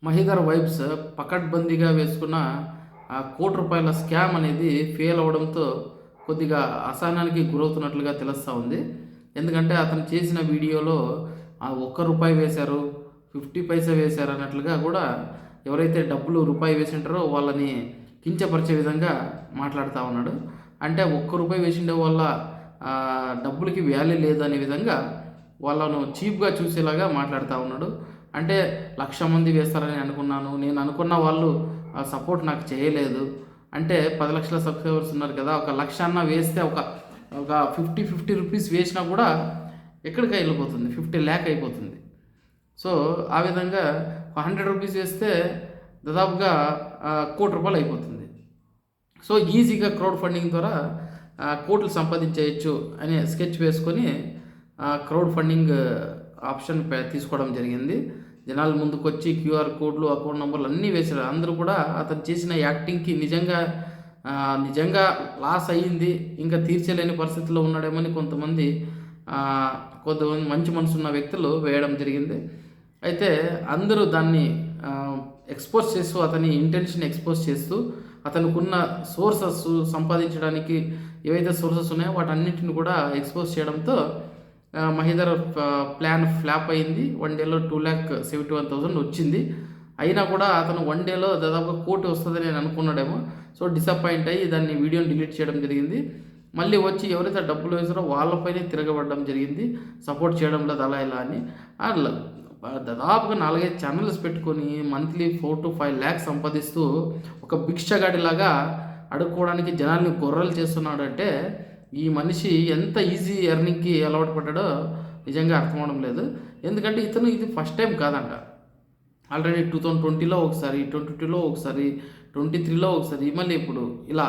Mahidhar vibes పకడ్బందీగా వేసుకున్న కోటి రూపాయల స్కామ్ అనేది ఫెయిల్ అవ్వడంతో కొద్దిగా అసహనానికి గురవుతున్నట్లుగా తెలుస్తూ ఉంది. ఎందుకంటే అతను చేసిన వీడియోలో ₹1 వేశారు, 50 పైసా వేశారు అన్నట్లుగా కూడా ఎవరైతే డబ్బులు రూపాయి వేసింటారో వాళ్ళని కించపరిచే విధంగా మాట్లాడుతూ ఉన్నాడు. అంటే ₹1 వేసిండే వల్ల డబ్బులకి వాల్యూ లేదనే విధంగా వాళ్ళను చీప్గా చూసేలాగా మాట్లాడుతూ ఉన్నాడు. అంటే 1,00,000 మంది వేస్తారని అనుకున్నాను, నేను అనుకున్న వాళ్ళు సపోర్ట్ నాకు చేయలేదు. అంటే 10 లక్షల సబ్స్క్రైబర్స్ ఉన్నారు కదా, ఒక 1,00,000 అన్న వేస్తే ఒక ఒక 50 రూపీస్ వేసినా కూడా ఎక్కడికి వెళ్ళిపోతుంది, 50 lakh అయిపోతుంది. సో ఆ విధంగా 100 రూపీస్ వేస్తే దాదాపుగా ₹1,00,00,000 అయిపోతుంది. సో ఈజీగా క్రౌడ్ ఫండింగ్ ద్వారా కోట్లు సంపాదించేయచ్చు అనే స్కెచ్ వేసుకొని క్రౌడ్ ఫండింగ్ ఆప్షన్ తీసుకోవడం జరిగింది. జనాల ముందుకు వచ్చి క్యూఆర్ కోడ్లు, అకౌంట్ నెంబర్లు అన్నీ వేశారు. అందరూ కూడా అతను చేసిన యాక్టింగ్కి నిజంగా లాస్ అయ్యింది, ఇంకా తీర్చలేని పరిస్థితిలో ఉన్నాడేమని కొంతమంది మంచి మనసున్న వ్యక్తులు వేయడం జరిగింది. అయితే అందరూ దాన్ని ఎక్స్పోజ్ చేస్తూ, అతని ఇంటెన్షన్ ఎక్స్పోజ్ చేస్తూ, అతనుకున్న సోర్సెస్ సంపాదించడానికి ఏవైతే సోర్సెస్ ఉన్నాయో వాటన్నిటిని కూడా ఎక్స్పోజ్ చేయడంతో మహీధర్ ప్లాన్ ఫ్లాప్ అయింది. 1 డేలో 2,71,000 వచ్చింది. అయినా కూడా అతను 1 డేలో దాదాపు ₹1,00,00,000 వస్తుందని నేను అనుకున్నాడేమో. సో డిసప్పాయింట్ అయ్యి దాన్ని వీడియోని డిలీట్ చేయడం జరిగింది. మళ్ళీ వచ్చి ఎవరైతే డబ్బులు వేసారో వాళ్ళపైనే తిరగబడడం జరిగింది, సపోర్ట్ చేయడం లేదు అలా ఇలా అని. దాదాపుగా 4-5 ఛానల్స్ పెట్టుకొని మంత్లీ 4 to 5 lakhs సంపాదిస్తూ ఒక భిక్షగాడిలాగా అడుక్కోవడానికి జనాల్ని గొర్రెలు చేస్తున్నాడు. అంటే ఈ మనిషి ఎంత ఈజీ ఎర్నింగ్కి అలవాటు పడ్డాడో నిజంగా అర్థం అవడం లేదు. ఎందుకంటే ఇది ఫస్ట్ టైం కాదంట. ఆల్రెడీ 2020లో ఒకసారి, 2022లో ఒకసారి, 2023లో ఒకసారి, మళ్ళీ ఇప్పుడు ఇలా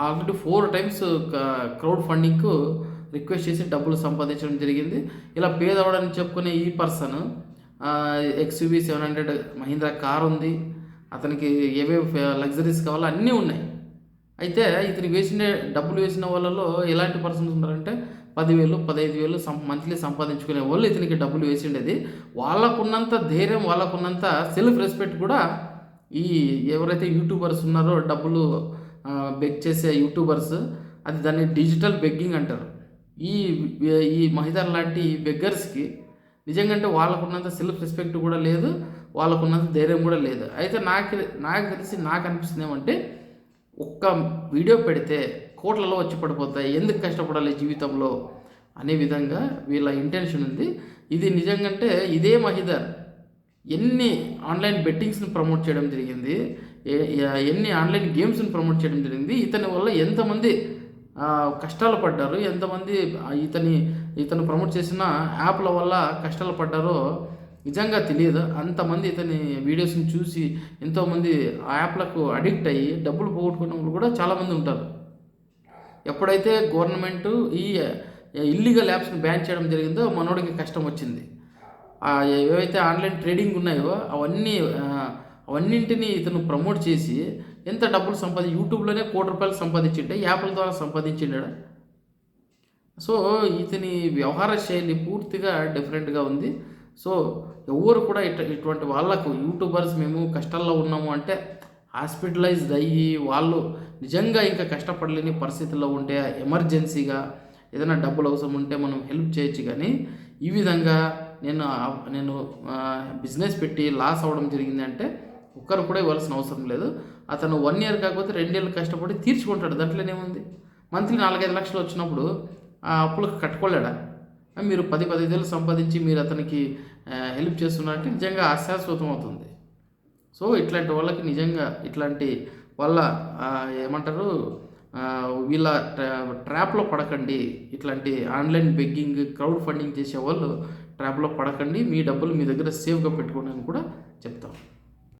ఆల్రెడీ 4 times క్రౌడ్ ఫండింగ్కు రిక్వెస్ట్ చేసి డబ్బులు సంపాదించడం జరిగింది. ఇలా పేదవాడని చెప్పుకునే ఈ పర్సన్ XUV 700 మహీంద్రా కార్ ఉంది, అతనికి ఏవేవి లగ్జరీస్ కావాలో అన్నీ ఉన్నాయి. అయితే ఇతనికి డబ్బులు వేసిన వాళ్ళలో ఎలాంటి పర్సన్స్ ఉన్నారంటే 10,000, 15,000 మంత్లీ సంపాదించుకునే వాళ్ళు ఇతనికి డబ్బులు వేసిండేది. వాళ్ళకున్నంత ధైర్యం, వాళ్ళకున్నంత సెల్ఫ్ రెస్పెక్ట్ కూడా ఈ ఎవరైతే యూట్యూబర్స్ ఉన్నారో డబ్బులు బెగ్ చేసే యూట్యూబర్స్, దాన్ని డిజిటల్ బెగ్గింగ్ అంటారు. ఈ మహిళర్ లాంటి బెగ్గర్స్కి నిజంగా అంటే వాళ్ళకున్నంత సెల్ఫ్ రెస్పెక్ట్ కూడా లేదు, వాళ్ళకున్నంత ధైర్యం కూడా లేదు. అయితే నాకు అనిపిస్తుంది ఏమంటే, ఒక్క వీడియో పెడితే కోట్లలో వచ్చి పడిపోతాయి, ఎందుకు కష్టపడాలి జీవితంలో అనే విధంగా వీళ్ళ ఇంటెన్షన్ ఉంది. ఇది నిజంగా ఇదే మహీధర్ ఎన్ని ఆన్లైన్ బెట్టింగ్స్ని ప్రమోట్ చేయడం జరిగింది, ఎన్ని ఆన్లైన్ గేమ్స్ని ప్రమోట్ చేయడం జరిగింది. ఇతని వల్ల ఎంతమంది కష్టాలు పడ్డారు, ఎంతమంది ఇతను ప్రమోట్ చేసిన యాప్ల వల్ల కష్టాలు పడ్డారో నిజంగా తెలియదు. అంతమంది ఇతని వీడియోస్ని చూసి ఎంతోమంది ఆ యాప్లకు అడిక్ట్ అయ్యి డబ్బులు పోగొట్టుకున్న వాళ్ళు కూడా చాలామంది ఉంటారు. ఎప్పుడైతే గవర్నమెంట్ ఈ ఇల్లీగల్ యాప్స్ని బ్యాన్ చేయడం జరిగిందో మనోడికి కష్టం వచ్చింది. ఏవైతే ఆన్లైన్ ట్రేడింగ్ ఉన్నాయో అవన్నింటినీ ఇతను ప్రమోట్ చేసి ఎంత డబ్బులు యూట్యూబ్లోనే ₹1,00,00,000 సంపాదించిండే, యాప్ల ద్వారా సంపాదించిండా. సో ఇతని వ్యవహార శైలి పూర్తిగా డిఫరెంట్గా ఉంది. సో ఎవరు కూడా ఇటువంటి వాళ్ళకు యూట్యూబర్స్ మేము కష్టాల్లో ఉన్నాము అంటే హాస్పిటలైజ్డ్ అయ్యి వాళ్ళు నిజంగా ఇంకా కష్టపడలేని పరిస్థితుల్లో ఉంటే ఎమర్జెన్సీగా ఏదైనా డబ్బులు అవసరం ఉంటే మనం హెల్ప్ చేయొచ్చు. కానీ ఈ విధంగా నేను బిజినెస్ పెట్టి లాస్ అవ్వడం జరిగింది అంటే ఒక్కరు కూడా ఇవ్వాల్సిన అవసరం లేదు. అతను 1 year కాకపోతే 2 years కష్టపడి తీర్చుకుంటాడు, దాంట్లోనేముంది. మంత్లీ 4-5 లక్షలు వచ్చినప్పుడు ఆ అప్పులకు కట్టుకోలేడా? మీరు 10-15 సంపాదించి మీరు అతనికి హెల్ప్ చేస్తున్నారంటే నిజంగా అశాశ్వతం అవుతుంది. సో ఇట్లాంటి వాళ్ళకి నిజంగా ఇట్లాంటి వాళ్ళ ఏమంటారు వీళ్ళ ట్రాప్లో పడకండి. ఇట్లాంటి ఆన్లైన్ బెగ్గింగ్, క్రౌడ్ ఫండింగ్ చేసే వాళ్ళు ట్రాప్లో పడకండి. మీ డబ్బులు మీ దగ్గర సేఫ్గా పెట్టుకోండి అని కూడా చెప్తాం.